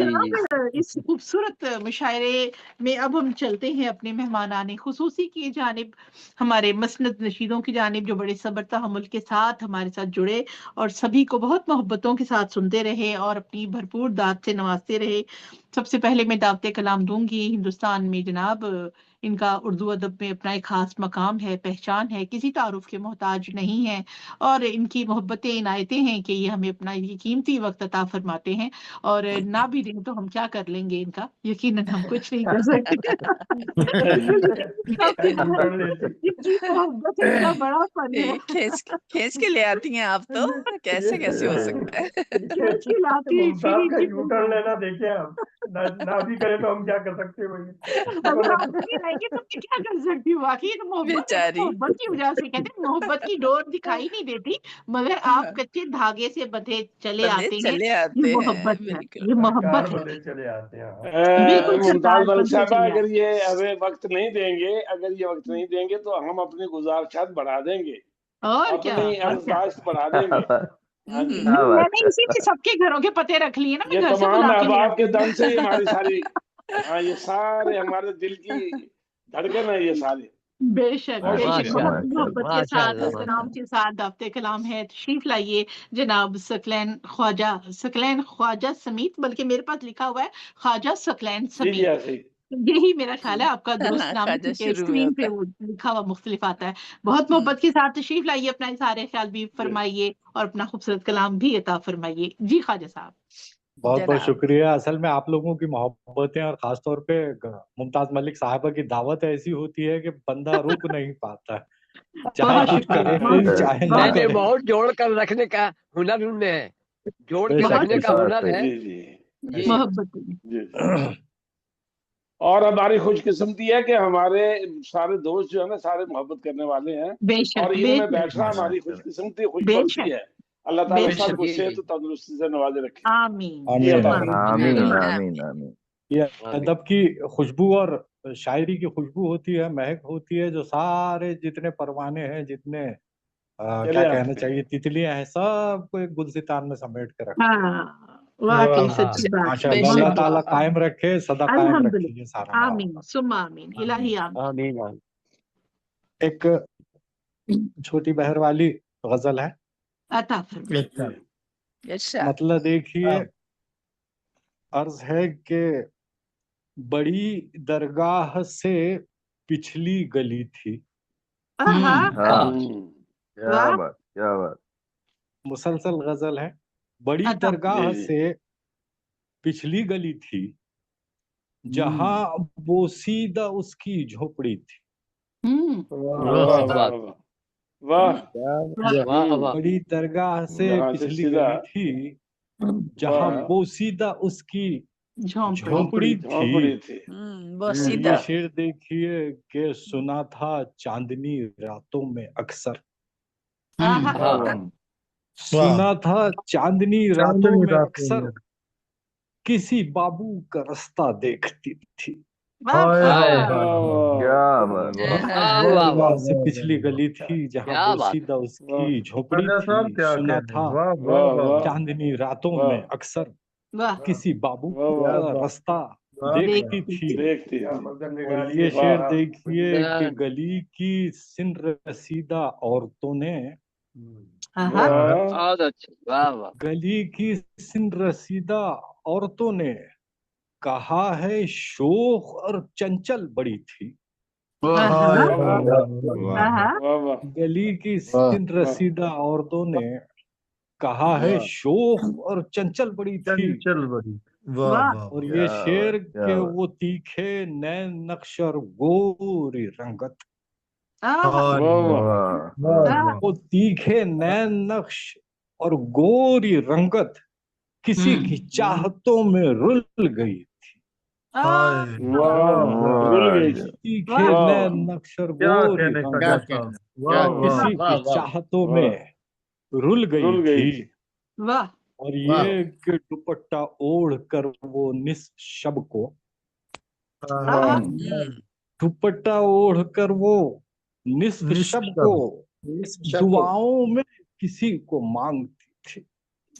جناب اس خوبصورت مشاعرے میں اب ہم چلتے ہیں اپنے مہمانان خصوصی کی جانب، ہمارے مسند نشیدوں کی جانب جو بڑے صبر تحمل کے ساتھ ہمارے ساتھ جڑے اور سبھی کو بہت محبتوں کے ساتھ سنتے رہے اور اپنی بھرپور داد سے نوازتے رہے۔ سب سے پہلے میں دعوت کلام دوں گی۔ ہندوستان میں جناب ان کا اردو ادب میں اپنا ایک خاص مقام ہے، پہچان ہے، کسی تعارف کے محتاج نہیں ہے، اور ان کی محبتیں عنایتیں ہیں کہ یہ ہمیں اپنا یہ قیمتی وقت عطا فرماتے ہیں، اور نہ بھی دیں تو ہم کیا کر لیں گے ان کا، یقیناً ہم کچھ نہیں کر سکتے۔ ان کی محبت ان کا بڑا فن ہے۔ کھینچ کے لے آتی ہیں آپ تو، کیسے ہو سکتا ہے؟ کھینچ کے لاتی ہیں، پھر ممتاز ان کا کی یو ٹرن لینا دیکھیں آپ، نہ بھی کرے تو ہم کیا کر سکتے ہیں اگر آپ نہیں رہیں گے تو میں کیا کر سکتی ہوں؟ واقعی تو محبت ہے نا، بیچاری محبت کی وجہ سے کہتے ہیں محبت کی ڈور دکھائی نہیں دیتی، مگر آپ کچے دھاگے سے بندھے چلے بندے آتے ہیں۔ چلے یہ آتے ہیں، محبت ہے، بالکل۔ یہ کار محبت ہے، بندے چلے آتے ہیں۔ بالکل ممتاز سرکار ملک بندھے صاحبہ، چلے اگر آتے یہ ہمیں وقت نہیں دیں گے، تو ہم اپنی گزارشات بڑھا دیں گے، ہیں۔ اور کیا، اپنی اور کیا، ارزاشت بڑھا دیں گے۔ ہاں جی، میں نے اسی لیے سب کے گھروں کے پتے رکھ لیے نا، میں یہ گھر سے تمام بلا کے لے احباب آتی کے ہوں۔ دم سے ہی ہماری ساری، ہاں یہ سارے ہمارے دل کی دھڑکن ہے یہ سارے۔ بے شک بہت بے شک، شکریہ۔ بہت محبت کے ساتھ احترام کے ساتھ دعوت کلام ہے، تشریف لائیے جناب ثقلین خواجہ سمیت، بلکہ میرے پاس لکھا ہوا ہے خواجہ ثقلین جی جی سمیت، ایسے ہی۔ یہی میرا خیال ہے آپ کا درست نام ہے، خواجہ کیونکہ شروع میں اسکرین ہوتا پہ ہے۔ وہ لکھا ہوا مختلف آتا ہے۔ بہت محبت کے ساتھ تشریف لائیے، اپنا سارے خیال بھی فرمائیے اور اپنا خوبصورت کلام بھی عطا فرمائیے۔ جی خواجہ صاحب۔ بہت بہت جناب شکریہ۔ اصل میں آپ لوگوں کی محبتیں اور خاص طور پہ ممتاز ملک صاحبہ کی دعوت ایسی ہوتی ہے کہ بندہ رک نہیں پاتا، چاہے بہت کچھ شکریہ، کرے چاہے نہ بہت کرے۔ بہت جوڑ کر رکھنے کا ہنر ان میں ہے، جوڑ بے کے شک رکھنے بے کا شک ہنر ہے جی جی بے یہ۔ شک۔ محبت۔ جی۔ اور ہماری خوش قسمتی ہے کہ ہمارے سارے دوست جو ہے نا سارے محبت کرنے والے ہیں، بے اور شک ان بے میں شک بیٹھنا ہماری خوش قسمتی، خوش بے بختی شک ہے۔ اللہ بے تعالیٰ سب شک، کو جی صحت جی و تندرستی سے نوازے رکھے۔ آمین جی آمین عطا ثم آمین۔ آمین۔ آمین آمین آمین۔ آمین۔ یہ آمین۔ ادب کی خوشبو اور شاعری کی خوشبو ہوتی ہے، مہک ہوتی ہے، جو سارے جتنے پروانے ہیں، جتنے کیا چلے کہنا آتے ہیں۔ چاہیے، تتلیاں ہیں، سب کو ایک گلستان میں سمیٹ کے رکھتی ہے۔ ہاں واقعی ہاں سچی بات ماشاء ہے، اللہ، بے اللہ شک، محبت۔ تعالیٰ قائم رکھے، سدا قائم رکھے یہ الحمدللہ، سارا آمین معاملہ۔ ثم آمین، الہی آمین۔ آمین آمین۔ ایک چھوٹی بہر والی غزل ہے، عطا فرمائے۔ جی ارشاد۔ مطلب دیکھیے، عرض ہے کہ بڑی درگاہ سے پچھلی گلی تھی، آہا، ہاں، ہوں۔ کیا واہ، بات کیا بات۔ مسلسل غزل ہے۔ بڑی عطا جی درگاہ جی۔ سے پچھلی گلی تھی، جہاں بوسیدہ اس کی جھوپڑی تھی۔ واہ کیا واہ بات، واہ واہ۔ کیا واہ واہ، بڑی درگاہ سے جہاں سے پچھلی سیدھا، گلی تھی، جہاں واہ، بوسیدہ اس کی جھونپڑی۔ جھوپڑی تھی۔ جھونپڑی تھی۔ اور بوسیدہ۔ یہ شعر دیکھیے کہ سنا تھا چاندنی راتوں میں اکثر، آہا، واہ ہاں، واہ سنا تھا چاندنی راتوں میں اکثر، کسی بابو کا رستہ دیکھتی تھی۔ واہ ہائے، واہ، واہ کیا واہ بات۔ واہ واہ بڑی واہ درگاہ واہ، سے پچھلی گلی تھی، جہاں کیا بات ہے، بوسیدہ اس واہ کی جھوپڑی تھی، سنا تھا واہ واہ چاندنی راتوں واہ میں اکثر، واہ، کسی بابو واہ کا واہ رستہ دیکھتی دیکھتی تھی۔ تھی۔ دیکھتی کیا تھی۔ منظر اور نگاری یہ ہے۔ شعر واہ دیکھیے کہ گلی کی سن رسیدہ عورتوں نے، آہا، واہ بہت اچھا، واہ واہ، گلی کی سن رسیدہ عورتوں نے کہا ہے شوخ اور چنچل بڑی تھی۔ آہا، واہ آہا، واہ واہ گلی کی سن واہ رسیدہ عورتوں نے کہا ہے واہ شوخ اور چنچل بڑی تھی۔ واہ، اور یہ کیا شعر بات کیا کہ بات۔ وہ تیکھے نین نقش اور گوری رنگت، آہا، واہ واہ واہ، آہا، وہ تیکھے نین نقش اور گوری رنگت کسی کی چاہتوں میں رل گئی تھی۔ آہا، واہ رول گئی واہ، تھی۔ تیکھے واہ نین نقش اور گوری رنگت کیا کسی واہ کی واہ، چاہتوں واہ میں رل گئی رول گئی تھی۔ تھی۔ واہ، اور واہ، یہ کہ دوپٹہ اوڑھ کر وہ نصف شب کو، آہا، دوپٹہ اوڑھ کر وہ نصف شب کو دعاؤں میں کسی کو مانگتی تھی۔